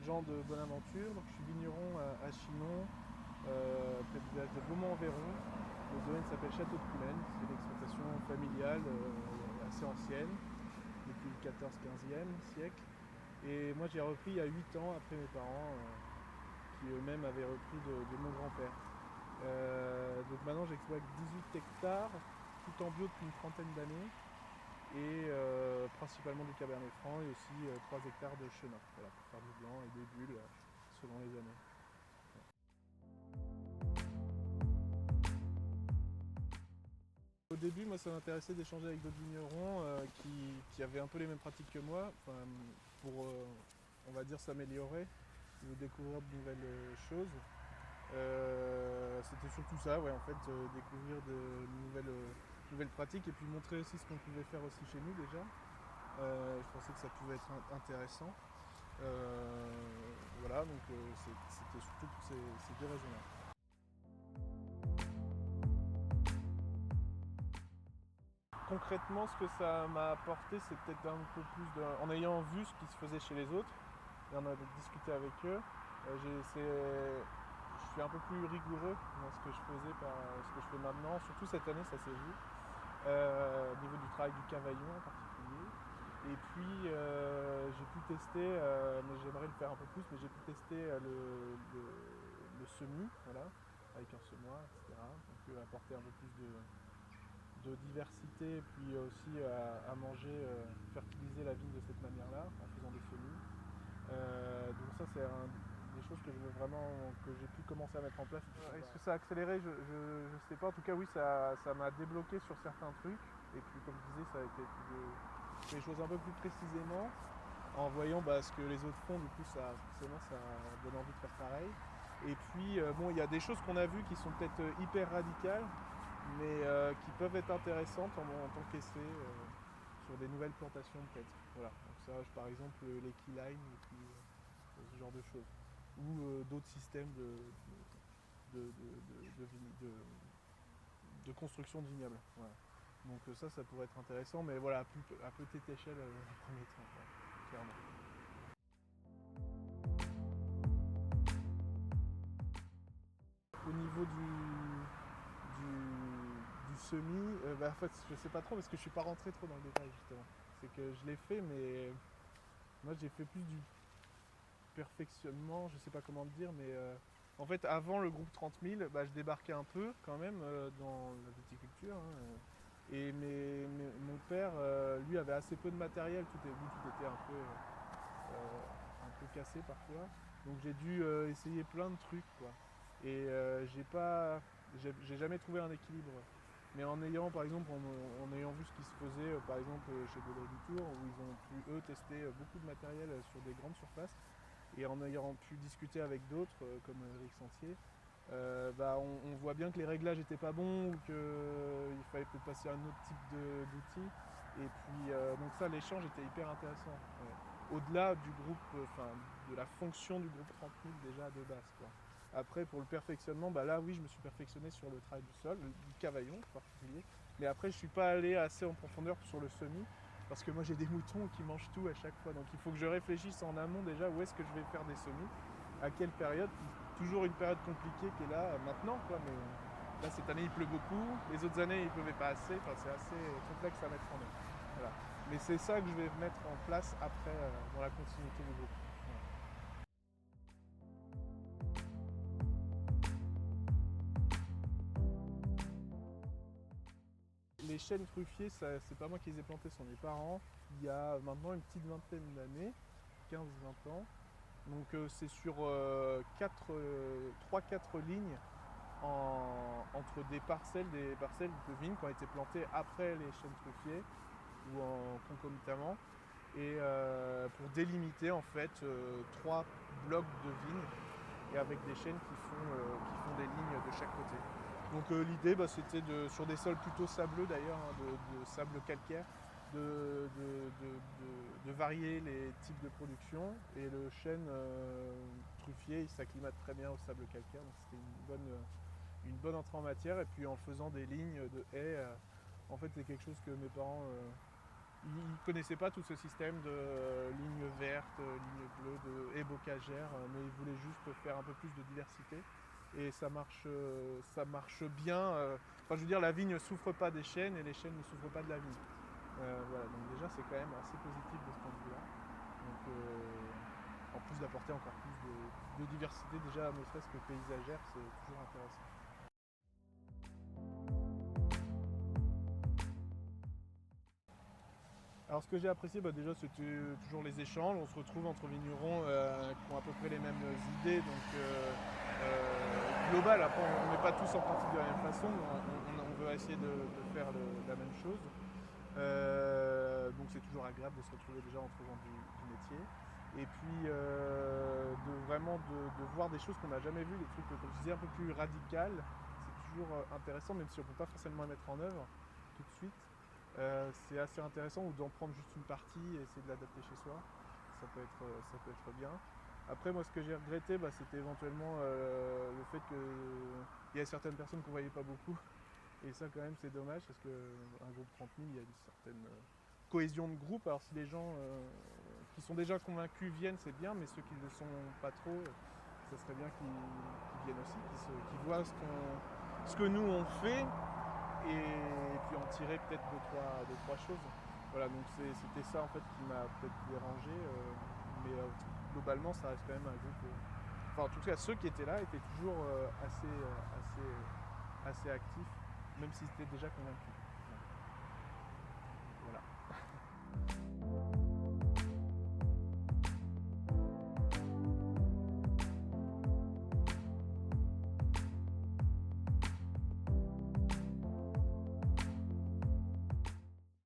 Jean de Bonaventure, donc je suis vigneron à Chinon, près du village de Beaumont-en-Véron. Le domaine s'appelle Château de Coulaine, c'est une exploitation familiale assez ancienne, depuis le 14-15e siècle. Et moi j'ai repris il y a 8 ans après mes parents, qui eux-mêmes avaient repris de mon grand-père. Donc maintenant j'exploite 18 hectares, tout en bio depuis une trentaine d'années, et principalement du Cabernet Franc et aussi 3 hectares de Chenin, voilà, pour faire du blanc et des bulles selon les années. Au début, moi, ça m'intéressait d'échanger avec d'autres vignerons qui avaient un peu les mêmes pratiques que moi, enfin, pour, on va dire, s'améliorer ou découvrir de nouvelles choses. C'était surtout ça, ouais, en fait, découvrir de nouvelles pratiques et puis montrer aussi ce qu'on pouvait faire aussi chez nous déjà. Je pensais que ça pouvait être intéressant. Voilà, donc c'était surtout pour ces deux raisons-là. Concrètement, ce que ça m'a apporté, c'est peut-être un peu plus en ayant vu ce qui se faisait chez les autres, et en a discuté avec eux, je suis un peu plus rigoureux dans ce que je faisais par ce que je fais maintenant. Surtout cette année, ça s'est vu, au niveau du travail du cavaillon en particulier. Et puis j'ai pu tester, mais j'aimerais le faire un peu plus, mais j'ai pu tester le semis, voilà, avec un semoir, etc. Donc apporter un peu plus de diversité, et puis aussi à manger, fertiliser la vigne de cette manière-là, en faisant des semis. Donc ça c'est des choses que je veux vraiment, que j'ai pu commencer à mettre en place. Est-ce que ça a accéléré? Je sais pas. En tout cas oui, ça m'a débloqué sur certains trucs. Et puis comme je disais, ça a été de faire les choses un peu plus précisément, en voyant ce que les autres font. Du coup forcément ça donne envie de faire pareil. Et puis bon, il y a des choses qu'on a vues qui sont peut-être hyper radicales, mais qui peuvent être intéressantes en tant qu'essai sur des nouvelles plantations peut-être. Voilà. Donc ça, par exemple les keyline et puis ce genre de choses. Ou d'autres systèmes de construction de vignobles. Voilà. Donc ça pourrait être intéressant, mais voilà, à petite échelle en premier temps, ouais, clairement. Au niveau du semis, en fait je sais pas trop parce que je suis pas rentré trop dans le détail justement. C'est que je l'ai fait, mais moi j'ai fait plus du perfectionnement, je sais pas comment le dire, mais en fait avant le groupe 30 000, je débarquais un peu quand même dans la viticulture. Et mon père, lui, avait assez peu de matériel, tout était un peu cassé parfois. Donc j'ai dû essayer plein de trucs, quoi. Et j'ai jamais trouvé un équilibre. Mais en ayant, par exemple, en ayant vu ce qui se faisait, par exemple, chez Baudry du Tour, où ils ont pu, eux, tester beaucoup de matériel sur des grandes surfaces, et en ayant pu discuter avec d'autres, comme Eric Sentier, on voit bien que les réglages n'étaient pas bons, ou qu'il fallait peut-être passer à un autre type d'outils. Et puis, donc ça, l'échange était hyper intéressant. Ouais. Au-delà du groupe, de la fonction du groupe 30 000 déjà de base, quoi. Après, pour le perfectionnement, là, oui, je me suis perfectionné sur le travail du sol, du cavaillon en particulier. Mais après, je suis pas allé assez en profondeur sur le semis, parce que moi, j'ai des moutons qui mangent tout à chaque fois. Donc, il faut que je réfléchisse en amont déjà où est-ce que je vais faire des semis, à quelle période. Toujours une période compliquée qui est là maintenant, quoi. Mais là, cette année, il pleut beaucoup. Les autres années, il pleuvait pas assez. Enfin, c'est assez complexe à mettre en œuvre. Voilà. Mais c'est ça que je vais mettre en place après, dans la continuité du groupe. Voilà. Les chênes truffiers, c'est pas moi qui les ai plantés, ce sont mes parents. Il y a maintenant une petite vingtaine d'années, 15-20 ans. Donc c'est sur 3-4 lignes entre des parcelles de vignes qui ont été plantées après les chênes truffiers ou concomitamment. Et pour délimiter en fait 3 blocs de vignes et avec des chênes qui font des lignes de chaque côté. Donc l'idée c'était sur des sols plutôt sableux d'ailleurs, de sable calcaire, de varier les types de production. Et le chêne truffier il s'acclimate très bien au sable calcaire, donc c'était une bonne entrée en matière. Et puis en faisant des lignes de haies, en fait c'est quelque chose que mes parents ils connaissaient pas tout ce système de ligne verte, ligne bleue, de haies bocagères, mais ils voulaient juste faire un peu plus de diversité. Et ça marche bien. Enfin, je veux dire, la vigne ne souffre pas des chênes et les chênes ne souffrent pas de la vigne. Voilà, donc déjà c'est quand même assez positif de ce point de vue-là. Donc, en plus d'apporter encore plus de diversité, déjà ne serait-ce que paysagère, c'est toujours intéressant. Alors ce que j'ai apprécié, déjà c'était toujours les échanges. On se retrouve entre vignerons qui ont à peu près les mêmes idées, donc global. Après on ne met pas tous en pratique de la même façon, on veut essayer de faire la même chose. Donc c'est toujours agréable de se retrouver déjà entre gens du métier. Et puis de vraiment de voir des choses qu'on n'a jamais vues, des trucs comme je disais un peu plus radicales. C'est toujours intéressant, même si on ne peut pas forcément les mettre en œuvre tout de suite. C'est assez intéressant, ou d'en prendre juste une partie et essayer de l'adapter chez soi. Ça peut être bien. Après, moi, ce que j'ai regretté, c'était éventuellement le fait qu'il y a certaines personnes qu'on ne voyait pas beaucoup. Et ça, quand même, c'est dommage, parce qu'un groupe 30 000, il y a une certaine cohésion de groupe. Alors, si les gens qui sont déjà convaincus viennent, c'est bien, mais ceux qui ne le sont pas trop, ça serait bien qu'ils viennent aussi, qu'ils voient ce que nous on fait, et puis en tirer peut-être deux, trois choses. Voilà, donc c'était ça en fait qui m'a peut-être dérangé, mais globalement ça reste quand même un groupe. Enfin, en tout cas, ceux qui étaient là étaient toujours assez actifs, même s'ils étaient déjà convaincus.